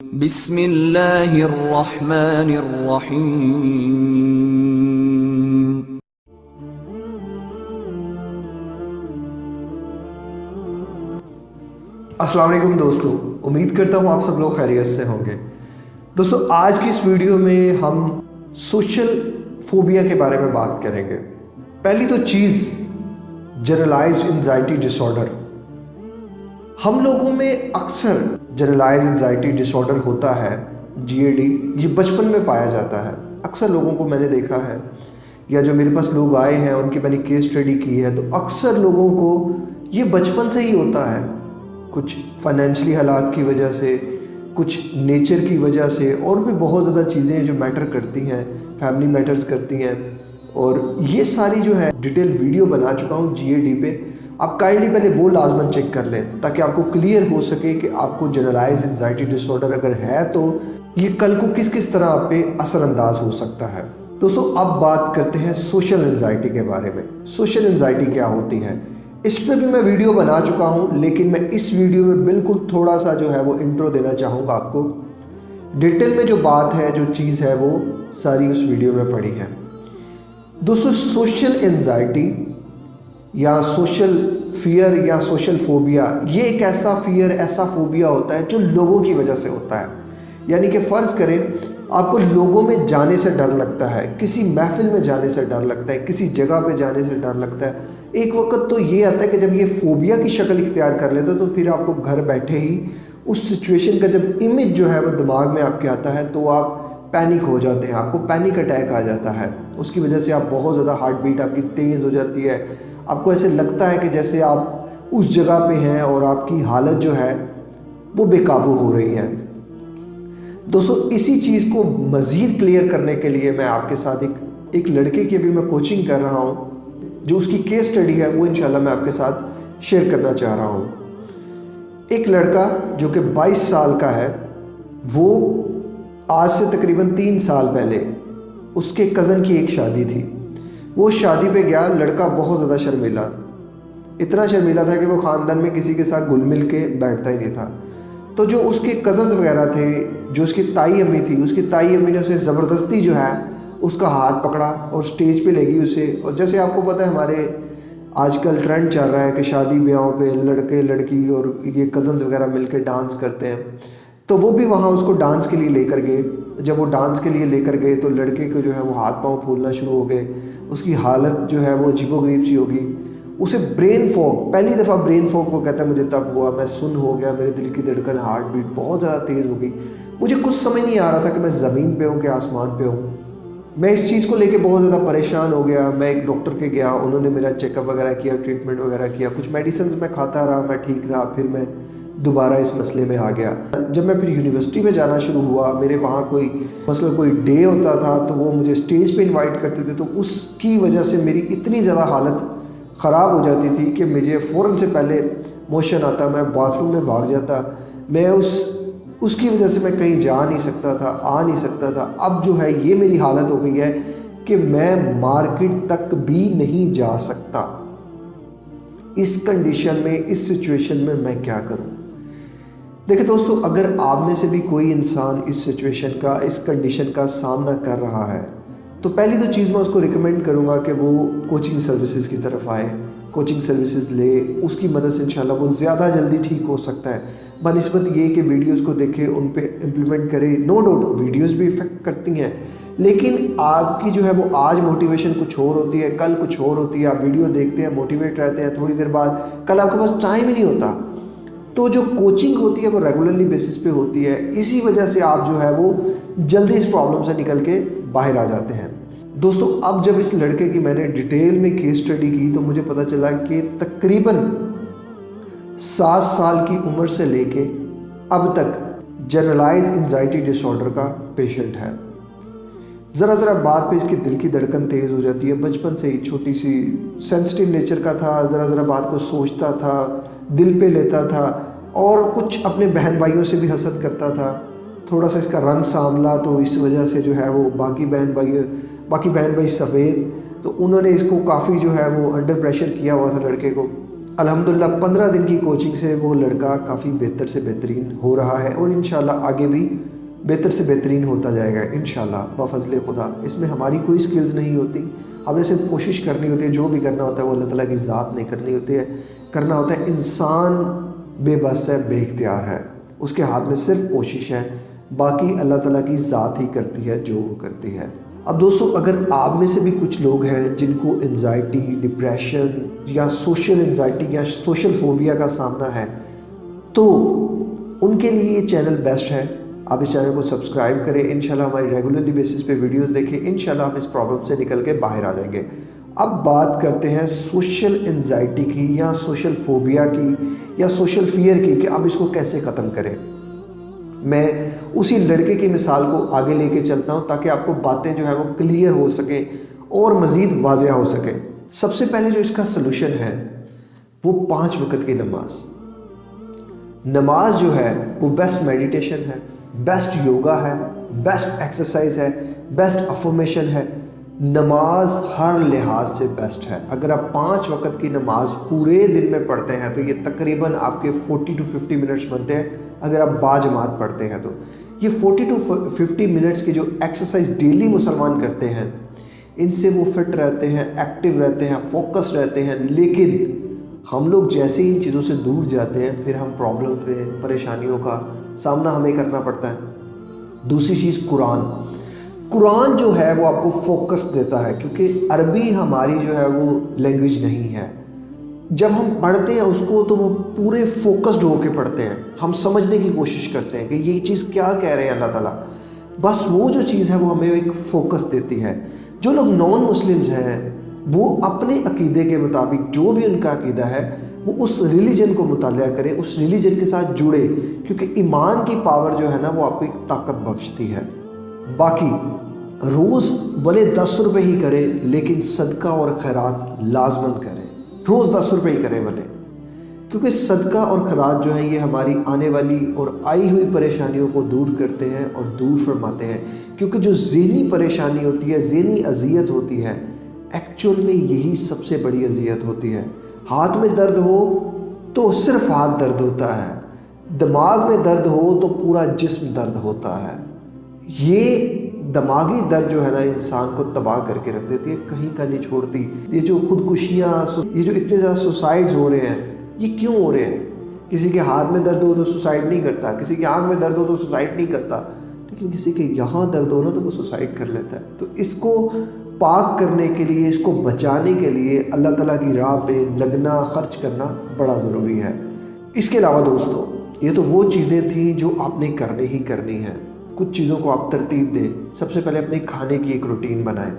بسم اللہ الرحمن الرحیم۔ السلام علیکم دوستو، امید کرتا ہوں آپ سب لوگ خیریت سے ہوں گے۔ دوستو آج کی اس ویڈیو میں ہم سوشل فوبیا کے بارے میں بات کریں گے۔ پہلی تو چیز جنرلائزڈ انزائٹی ڈس آرڈر۔ ہم لوگوں میں اکثر جنرلائزڈ انزائٹی ڈس آرڈر ہوتا ہے، GAD، یہ بچپن میں پایا جاتا ہے۔ اکثر لوگوں کو میں نے دیکھا ہے، یا جو میرے پاس لوگ آئے ہیں ان کی میں نے کیس اسٹڈی کی ہے، تو اکثر لوگوں کو یہ بچپن سے ہی ہوتا ہے، کچھ فائنینشلی حالات کی وجہ سے، کچھ نیچر کی وجہ سے، اور بھی بہت زیادہ چیزیں جو میٹر کرتی ہیں، فیملی میٹرز کرتی ہیں۔ اور یہ ساری جو ہے ڈیٹیل ویڈیو بنا چکا ہوں GAD پہ، آپ کائنڈلی پہلے وہ لازماً چیک کر لیں تاکہ آپ کو کلیئر ہو سکے کہ آپ کو جنرلائز انزائٹی ڈس آرڈر اگر ہے تو یہ کل کو کس کس طرح آپ پہ اثر انداز ہو سکتا ہے۔ دوستو اب بات کرتے ہیں سوشل انزائٹی کے بارے میں۔ سوشل انزائٹی کیا ہوتی ہے، اس پہ بھی میں ویڈیو بنا چکا ہوں، لیکن میں اس ویڈیو میں بالکل تھوڑا سا جو ہے وہ انٹرو دینا چاہوں گا آپ کو۔ ڈیٹیل میں جو بات ہے، جو چیز ہے، وہ ساری اس ویڈیو میں پڑی ہے۔ دوستو سوشل انزائٹی یا سوشل فیئر یا سوشل فوبیا، یہ ایک ایسا فیئر، ایسا فوبیا ہوتا ہے جو لوگوں کی وجہ سے ہوتا ہے۔ یعنی کہ فرض کریں آپ کو لوگوں میں جانے سے ڈر لگتا ہے، کسی محفل میں جانے سے ڈر لگتا ہے، کسی جگہ پہ جانے سے ڈر لگتا ہے۔ ایک وقت تو یہ آتا ہے کہ جب یہ فوبیا کی شکل اختیار کر لیتا ہے تو پھر آپ کو گھر بیٹھے ہی اس سچویشن کا جب امیج جو ہے وہ دماغ میں آپ کے آتا ہے تو آپ پینک ہو جاتے ہیں، آپ کو پینک اٹیک آ جاتا ہے۔ اس کی وجہ سے آپ بہت زیادہ ہارٹ بیٹ آپ کی تیز ہو جاتی ہے، آپ کو ایسے لگتا ہے کہ جیسے آپ اس جگہ پہ ہیں اور آپ کی حالت جو ہے وہ بے قابو ہو رہی ہے۔ دوستو اسی چیز کو مزید کلیئر کرنے کے لیے میں آپ کے ساتھ ایک لڑکے کی ابھی میں کوچنگ کر رہا ہوں، جو اس کی کیس سٹڈی ہے وہ انشاءاللہ میں آپ کے ساتھ شیئر کرنا چاہ رہا ہوں۔ ایک لڑکا جو کہ 22 سال کا ہے، وہ آج سے تقریباً 3 سال پہلے اس کے کزن کی ایک شادی تھی۔ وہ شادی پہ گیا، لڑکا بہت زیادہ شرمیلا، اتنا شرمیلا تھا کہ وہ خاندان میں کسی کے ساتھ گل مل کے بیٹھتا ہی نہیں تھا۔ تو جو اس کے کزنز وغیرہ تھے، جو اس کی تائی امی تھی، اس کی تائی امی نے اسے زبردستی جو ہے اس کا ہاتھ پکڑا اور سٹیج پہ لے گئی اسے۔ اور جیسے آپ کو پتہ ہے ہمارے آج کل ٹرینڈ چل رہا ہے کہ شادی بیاہوں پہ لڑکے لڑکی اور یہ کزنز وغیرہ مل کے ڈانس کرتے ہیں، تو وہ بھی وہاں اس کو ڈانس کے لیے لے کر گئے۔ جب وہ ڈانس کے لیے لے کر گئے تو لڑکے کو جو ہے وہ ہاتھ پاؤں پھولنا شروع ہو گئے، اس کی حالت جو ہے وہ عجیب و غریب سی ہوگی۔ اسے برین فوگ، پہلی دفعہ برین فوگ کو کہتا ہے مجھے تب ہوا، میں سن ہو گیا، میرے دل کی دھڑکن، ہارٹ بیٹ بہت زیادہ تیز ہو گئی۔ مجھے کچھ سمجھ نہیں آ رہا تھا کہ میں زمین پہ ہوں کہ آسمان پہ ہوں۔ میں اس چیز کو لے کے بہت زیادہ پریشان ہو گیا۔ میں ایک ڈاکٹر کے گیا، انہوں نے میرا چیک اپ وغیرہ کیا، ٹریٹمنٹ وغیرہ کیا، کچھ میڈیسنز میں کھاتا رہا، میں ٹھیک رہا، پھر میں دوبارہ اس مسئلے میں آ گیا۔ جب میں پھر یونیورسٹی میں جانا شروع ہوا، میرے وہاں کوئی ڈے ہوتا تھا تو وہ مجھے اسٹیج پہ انوائٹ کرتے تھے، تو اس کی وجہ سے میری اتنی زیادہ حالت خراب ہو جاتی تھی کہ مجھے فوراً سے پہلے موشن آتا، میں باتھ روم میں بھاگ جاتا، میں اس کی وجہ سے میں کہیں جا نہیں سکتا تھا، آ نہیں سکتا تھا۔ اب جو ہے یہ میری حالت ہو گئی ہے کہ میں مارکیٹ تک بھی نہیں جا سکتا۔ اس کنڈیشن میں، اس سچویشن میں میں کیا کروں؟ دیکھیں دوستو، اگر آپ میں سے بھی کوئی انسان اس سچویشن کا، اس کنڈیشن کا سامنا کر رہا ہے تو پہلی تو چیز میں اس کو ریکمینڈ کروں گا کہ وہ کوچنگ سروسز کی طرف آئے، کوچنگ سروسز لے، اس کی مدد سے انشاءاللہ وہ زیادہ جلدی ٹھیک ہو سکتا ہے، بنسبت یہ کہ ویڈیوز کو دیکھے، ان پہ امپلیمنٹ کرے۔ نو ڈاؤٹ ویڈیوز بھی افیکٹ کرتی ہیں، لیکن آپ کی جو ہے وہ آج موٹیویشن کچھ اور ہوتی ہے، کل کچھ اور ہوتی ہے۔ آپ ویڈیو دیکھتے ہیں، موٹیویٹ رہتے ہیں، تھوڑی دیر بعد کل آپ کے پاس ٹائم ہی نہیں ہوتا۔ تو جو کوچنگ ہوتی ہے وہ ریگولرلی بیسس پہ ہوتی ہے، اسی وجہ سے آپ جو ہے وہ جلدی اس پرابلم سے نکل کے باہر آ جاتے ہیں۔ دوستو اب جب اس لڑکے کی میں نے ڈیٹیل میں کیس اسٹڈی کی تو مجھے پتہ چلا کہ تقریباً 7 سال کی عمر سے لے کے اب تک جنرلائز انزائٹی ڈس آرڈر کا پیشنٹ ہے۔ ذرا بات پہ اس کی دل کی دھڑکن تیز ہو جاتی ہے، بچپن سے ہی چھوٹی سی سینسٹیو نیچر کا تھا، ذرا بات کو سوچتا تھا، دل پہ لیتا تھا، اور کچھ اپنے بہن بھائیوں سے بھی حسد کرتا تھا۔ تھوڑا سا اس کا رنگ سانولا، تو اس وجہ سے جو ہے وہ باقی بہن بھائی سفید، تو انہوں نے اس کو کافی جو ہے وہ انڈر پریشر کیا ہوا تھا لڑکے کو۔ अल्हम्दुलिल्लाह 15 दिन की कोचिंग से वो लड़का काफ़ी बेहतर से बेहतरीन हो रहा है और इंशाल्लाह आगे भी बेहतर से बेहतरीन होता जाएगा इंशाल्लाह बफ़ज़्ल खुदा। इसमें हमारी कोई स्किल्स नहीं होती, हमें सिर्फ कोशिश करनी होती है। जो भी करना होता है वो अल्लाह ताला की ज़ात ने करनी होती है, करना होता है। इंसान बेबस है, बेइख्तियार है, उसके हाथ में सिर्फ कोशिश है, बाकी अल्लाह ताला की ज़ात ही करती है जो वो करती है। अब दोस्तों, अगर आप में से भी कुछ लोग हैं जिनको एंजाइटी, डिप्रेशन या सोशल एंजाइटी या सोशल फोबिया का सामना है, तो उनके लिए ये चैनल बेस्ट है। आप इस चैनल को सब्सक्राइब करें, इंशाल्लाह हमारी रेगुलरली बेसिस पे वीडियोस देखें, इंशाल्लाह हम इस प्रॉब्लम से निकल के बाहर आ जाएंगे। अब बात करते हैं सोशल एंजाइटी की या सोशल फोबिया की या सोशल फियर की कि आप इसको कैसे ख़त्म करें। मैं उसी लड़के की मिसाल को आगे लेके चलता हूँ ताकि आपको बातें जो है वो क्लियर हो सकें और मज़ीद वाज़ेह हो सकें। सबसे पहले जो इसका सलूशन है वो 5 वक्त की नमाज जो है वो बेस्ट मेडिटेशन है, बेस्ट योगा है, बेस्ट एक्सरसाइज है, बेस्ट अफर्मेशन है। नमाज हर लिहाज से बेस्ट है। अगर आप 5 वक्त की नमाज पूरे दिन में पढ़ते हैं तो ये तकरीबन आपके 40 to 50 मिनट्स बनते हैं। अगर आप बाजमात पढ़ते हैं तो ये 40 to 50 मिनट्स की जो एक्सरसाइज डेली मुसलमान करते हैं, इनसे वो फिट रहते हैं, एक्टिव रहते हैं, फोकस रहते हैं। लेकिन हम लोग जैसे ही इन चीज़ों से दूर जाते हैं फिर हम प्रॉब्लम पे, परेशानियों का सामना हमें करना पड़ता है। दूसरी चीज़ कुरान जो है वो आपको फोकस देता है, क्योंकि अरबी हमारी जो है वो लैंग्वेज नहीं है। जब हम पढ़ते हैं उसको तो वो पूरे फोकस्ड होके पढ़ते हैं, हम समझने की कोशिश करते हैं कि ये चीज़ क्या कह रहे हैं अल्लाह ताला। बस वो जो चीज़ है वो हमें एक फ़ोकस देती है। जो लोग नॉन मुस्लिम्स हैं वो अपने अकीदे के मुताबिक जो भी उनका अकीदा है वो उस रिलीजन को मुतालिया करें, उस रिलीजन के साथ जुड़े, क्योंकि ईमान की पावर जो है ना वो आपको एक ताकत बख्शती है। बाकी रोज़ भले 10 रुपये ही करें लेकिन सदका और खैरात लाजमन करें। रोज़ 10 रुपये ही करें भले, क्योंकि सदका और खैरात जो है ये हमारी आने वाली और आई हुई परेशानियों को दूर करते हैं और दूर फरमाते हैं। क्योंकि जो ज़हनी परेशानी होती है, ज़हनी अजियत होती है, एक्चुअल में यही सबसे बड़ी अजियत होती है। हाथ में दर्द हो तो सिर्फ हाथ दर्द होता है, दिमाग में दर्द हो तो पूरा जिस्म दर्द होता है। ये दिमागी दर्द जो है ना इंसान को तबाह करके रख देती है, कहीं का नहीं छोड़ती। ये जो खुदकुशियाँ, ये जो इतने ज़्यादा सुसाइड्स हो रहे हैं, ये क्यों हो रहे हैं? किसी के हाथ में दर्द हो तो सुसाइड नहीं करता, किसी की आँख में दर्द हो तो सुसाइड नहीं करता, लेकिन किसी के यहाँ दर्द हो ना तो वो सुसाइड कर लेता है। तो इसको पाक करने के लिए, इसको बचाने के लिए अल्लाह ताला की राह पे लगना, खर्च करना बड़ा ज़रूरी है। इसके अलावा दोस्तों, ये तो वो चीज़ें थी जो आपने करनी ही करनी है। कुछ चीज़ों को आप तरतीब दें। सबसे पहले अपने खाने की एक रूटीन बनाएं।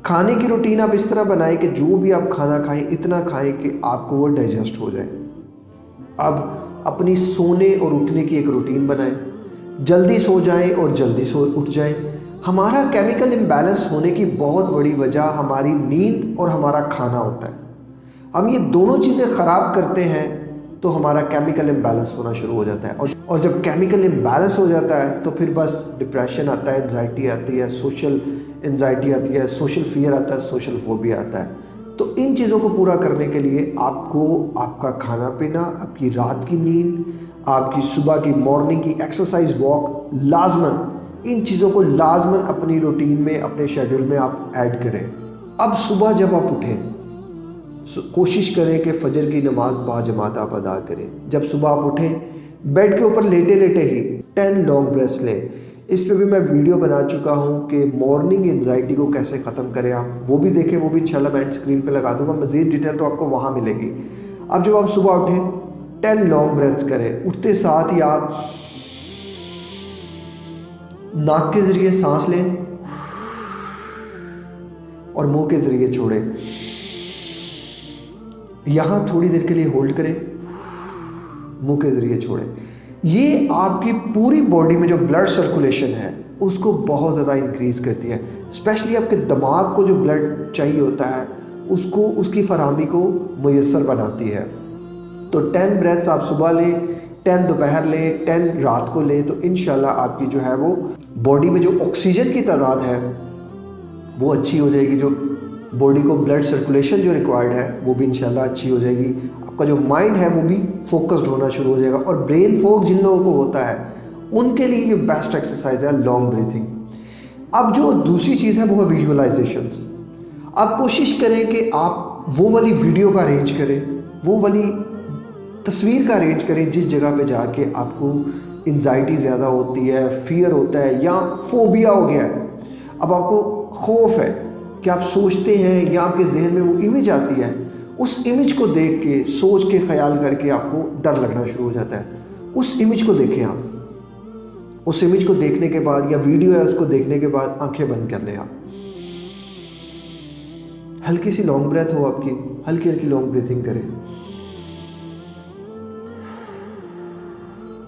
खाने की रूटीन आप इस तरह बनाएं कि जो भी आप खाना खाएं इतना खाएं कि आपको वो डाइजेस्ट हो जाए। अब अपनी सोने और उठने की एक रूटीन बनाएं। जल्दी सो जाएं और जल्दी उठ जाएं। हमारा केमिकल इम्बैलेंस होने की बहुत बड़ी वजह हमारी नींद और हमारा खाना होता है। हम ये दोनों चीज़ें ख़राब करते हैं तो हमारा केमिकल इम्बैलेंस होना शुरू हो जाता है, और जब केमिकल इम्बैलेंस हो जाता है तो फिर बस डिप्रेशन आता है, एंजाइटी आती है, सोशल एंजाइटी आती है, सोशल फियर आता है, सोशल फोबिया आता है। तो इन चीज़ों को पूरा करने के लिए आपको आपका खाना पीना, आपकी रात की नींद, आपकी सुबह की मॉर्निंग की एक्सरसाइज, वॉक लाजमन, इन चीज़ों को लाजमन अपनी रूटीन में, अपने शेड्यूल में आप ऐड करें। अब सुबह जब आप उठें कोशिश करें कि फजर की नमाज बाजमात आप अदा करें। जब सुबह आप उठें बेड के ऊपर लेटे लेटे ही 10 लॉन्ग ब्रेथ्स लें। इस पे भी मैं वीडियो बना चुका हूँ कि मॉर्निंग एंजाइटी को कैसे ख़त्म करें, आप वो भी देखें, वो भी इंशाल्लाह मैं स्क्रीन पे लगा दूंगा। मज़ीद डिटेल तो आपको वहाँ मिलेगी। अब जब आप सुबह उठें 10 लॉन्ग ब्रेथ्स करें। उठते साथ ही आप नाक के ज़रिए सांस लें और मुंह के ज़रिए छोड़ें। यहाँ थोड़ी देर के लिए होल्ड करें, मुंह के ज़रिए छोड़ें। ये आपकी पूरी बॉडी में जो ब्लड सर्कुलेशन है उसको बहुत ज़्यादा इंक्रीज़ करती है। स्पेशली आपके दिमाग को जो ब्लड चाहिए होता है उसको, उसकी फराहमी को मुयस्सर बनाती है। तो 10 ब्रेथ्स आप सुबह लें, 10 दोपहर लें, 10 रात को लें, तो इंशाल्लाह आपकी जो है वो बॉडी में जो ऑक्सीजन की तादाद है वो अच्छी हो जाएगी, जो बॉडी को ब्लड सर्कुलेशन जो रिक्वायर्ड है वो भी इंशाल्लाह अच्छी हो जाएगी। आपका जो माइंड है वो भी फोकस्ड होना शुरू हो जाएगा। और ब्रेन फॉग जिन लोगों को होता है उनके लिए ये बेस्ट एक्सरसाइज है लॉन्ग ब्रीथिंग। अब जो दूसरी चीज़ है वो है विजुअलाइजेशंस। आप कोशिश करें कि आप वो वाली वीडियो का अरेंज करें, वो वाली तस्वीर का अरेंज करें जिस जगह पे जाके आपको एंजाइटी ज़्यादा होती है, फियर होता है या फोबिया हो गया है। अब आपको खौफ है कि आप सोचते हैं या आपके जहन में वो इमेज आती है, उस इमेज को देख के सोच के ख्याल करके आपको डर लगना शुरू हो जाता है। उस इमेज को देखें आप, उस इमेज को देखने के बाद या वीडियो है उसको देखने के बाद आंखें बंद कर लें आप। हल्की सी लॉन्ग ब्रेथ हो आपकी, हल्की हल्की लॉन्ग ब्रीथिंग करें।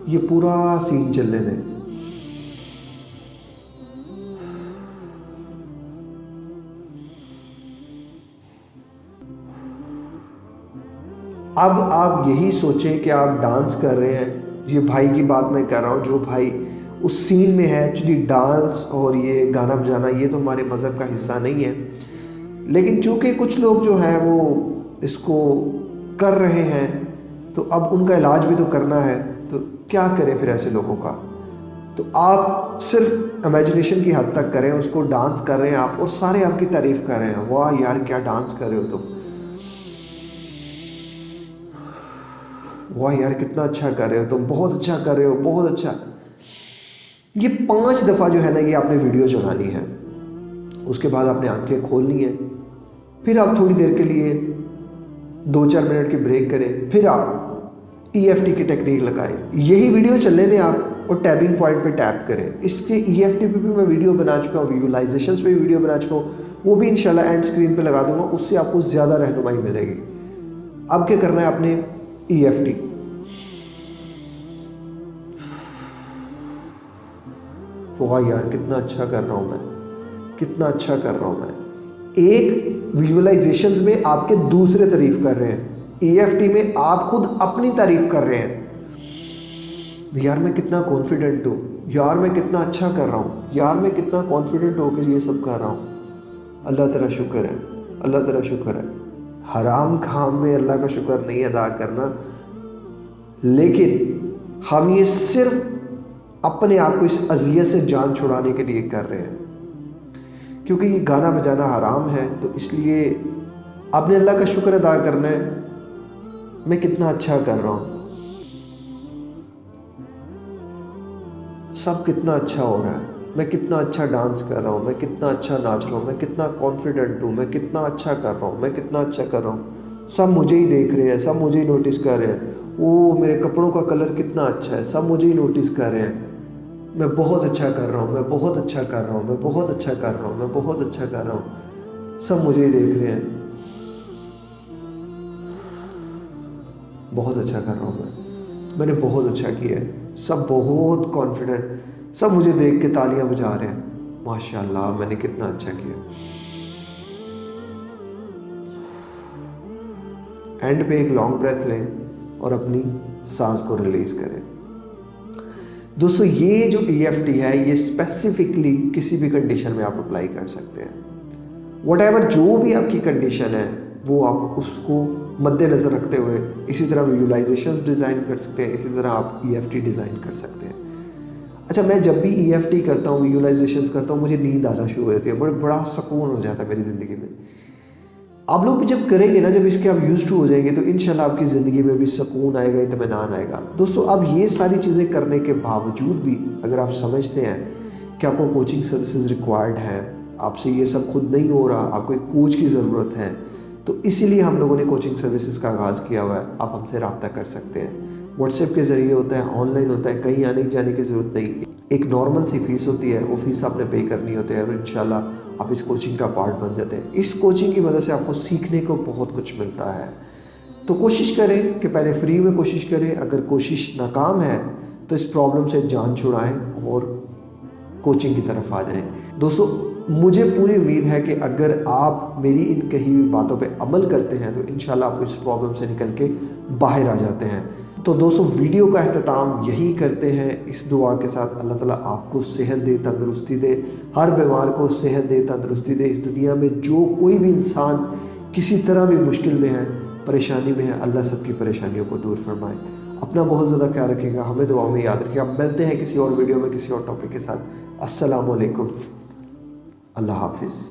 ये पूरा सीन चलने दें। अब आप यही सोचें कि आप डांस कर रहे हैं। ये भाई की बात मैं कर रहा हूँ जो भाई उस सीन में है। एक्चुअली डांस और ये गाना बजाना ये तो हमारे मज़हब का हिस्सा नहीं है, लेकिन चूँकि कुछ लोग जो हैं वो इसको कर रहे हैं तो अब उनका इलाज भी तो करना है, तो क्या करें फिर ऐसे लोगों का। तो आप सिर्फ इमेजिनेशन की हद तक करें, उसको डांस कर रहे हैं आप और सारे आपकी तारीफ़ कर रहे हैं, वाह यार क्या डांस कर रहे हो तुम, वाह यार कितना अच्छा कर रहे हो तुम, बहुत अच्छा कर रहे हो, बहुत अच्छा। ये 5 दफ़ा जो है ना ये आपने वीडियो चलानी है। उसके बाद आपने आंखें खोलनी है, फिर आप थोड़ी देर के लिए 2-4 मिनट की ब्रेक करें, फिर आप EFT की टेक्निक लगाएं। यही वीडियो चलने दें आप और टैबिंग पॉइंट पे टैप करें। इसके EFT पे भी मैं वीडियो बना चुका हूँ, विजुअलाइजेशंस पे भी वीडियो बना चुका हूँ, वो भी इंशाल्लाह एंड स्क्रीन पे लगा दूंगा, उससे आपको ज़्यादा रहनुमाई मिलेगी। अब क्या करना है आपने, EFT। वाह यार कितना अच्छा कर रहा हूँ मैं, कितना अच्छा कर रहा हूँ मैं। एक विजुअलाइजेशंस में आपके दूसरे तारीफ कर रहे हैं, EFT में आप खुद अपनी तारीफ कर रहे हैं। यार मैं कितना कॉन्फिडेंट हूँ, यार मैं कितना अच्छा कर रहा हूँ, यार मैं कितना कॉन्फिडेंट होकर ये सब कर रहा हूँ। अल्लाह तेरा शुक्र है, अल्लाह तेरा शुक्र है। हराम काम में अल्लाह का शुक्र नहीं अदा करना, लेकिन हम ये सिर्फ अपने आप को इस अज़ियत से जान छुड़ाने के लिए कर रहे हैं, क्योंकि ये गाना बजाना हराम है। तो इसलिए आपने अल्लाह का शुक्र अदा करना है, मैं कितना अच्छा कर रहा हूँ, सब कितना अच्छा हो रहा है, मैं कितना अच्छा डांस कर रहा हूँ, मैं कितना अच्छा नाच रहा हूँ, मैं कितना कॉन्फिडेंट हूँ, मैं कितना अच्छा कर रहा हूँ, मैं कितना अच्छा कर रहा हूँ। सब मुझे ही देख रहे हैं, सब मुझे ही नोटिस कर रहे हैं। वो मेरे कपड़ों का कलर कितना अच्छा है, सब मुझे ही नोटिस कर रहे हैं। मैं बहुत अच्छा कर रहा हूँ, मैं बहुत अच्छा कर रहा हूँ, मैं बहुत अच्छा कर रहा हूँ, मैं बहुत अच्छा कर रहा हूँ, सब मुझे ही देख रहे हैं। बहुत अच्छा कर रहा हूँ मैंने बहुत अच्छा किया है, सब बहुत कॉन्फिडेंट, सब मुझे देख के तालियां बजा रहे हैं, माशाल्लाह मैंने कितना अच्छा किया। एंड पे एक लॉन्ग ब्रेथ लें और अपनी सांस को रिलीज करें। दोस्तों ये जो EFT है ये स्पेसिफिकली किसी भी कंडीशन में आप अप्लाई कर सकते हैं। व्हाटएवर जो भी आपकी कंडीशन है वो आप उसको मद्देनज़र रखते हुए इसी तरह विजुअलाइजेशंस डिज़ाइन कर सकते हैं, इसी तरह आप EFT डिज़ाइन कर सकते हैं। अच्छा, मैं जब भी EFT करता हूँ, विजुअलाइजेशंस करता हूँ, मुझे नींद आना शुरू हो जाती है, बड़ा सुकून हो जाता है मेरी ज़िंदगी में। आप लोग भी जब करेंगे ना, जब इसके आप यूज्ड टू हो जाएंगे तो इंशाल्लाह आपकी ज़िंदगी में भी सुकून आएगा, इत्मीनान आएगा। दोस्तों अब ये सारी चीज़ें करने के बावजूद भी अगर आप समझते हैं कि आपको कोचिंग सर्विसेज रिक्वायर्ड है, आपसे ये सब खुद नहीं हो रहा, आपको एक कोच की ज़रूरत है, तो इसीलिए हम लोगों ने कोचिंग सर्विसेज का आगाज़ किया हुआ है। आप हमसे रब्ता कर सकते हैं, व्हाट्सएप के ज़रिए होता है, ऑनलाइन होता है, कहीं आने जाने की ज़रूरत नहीं। एक नॉर्मल सी फ़ीस होती है, वो फ़ीस आपने पे करनी होती है और इंशाल्लाह आप इस कोचिंग का पार्ट बन जाते हैं। इस कोचिंग की वजह से आपको सीखने को बहुत कुछ मिलता है। तो कोशिश करें कि पहले फ्री में कोशिश करें, अगर कोशिश नाकाम है तो इस प्रॉब्लम से जान छुड़ाएं और कोचिंग की तरफ आ जाएं। दोस्तों मुझे पूरी उम्मीद है कि अगर आप मेरी इन कही हुई बातों पे अमल करते हैं तो इंशाल्लाह आप इस प्रॉब्लम से निकल के बाहर आ जाते हैं। تو دوستوں वीडियो का اختتام यही करते हैं इस दुआ के साथ, अल्लाह ताला आपको सेहत दे, तंदरुस्ती दे, हर बीमार को सेहत दे, तंदरुस्ती दे। इस दुनिया में जो कोई भी इंसान किसी तरह भी मुश्किल में है, परेशानी में है, अल्लाह सबकी परेशानियों को दूर फरमाए। अपना बहुत ज़्यादा ख्याल रखिएगा, हमें दुआ में याद रखिएगा। मिलते हैं किसी और वीडियो में किसी और टॉपिक के साथ। अस्सलामु अलैकुम, अल्लाह हाफिज़।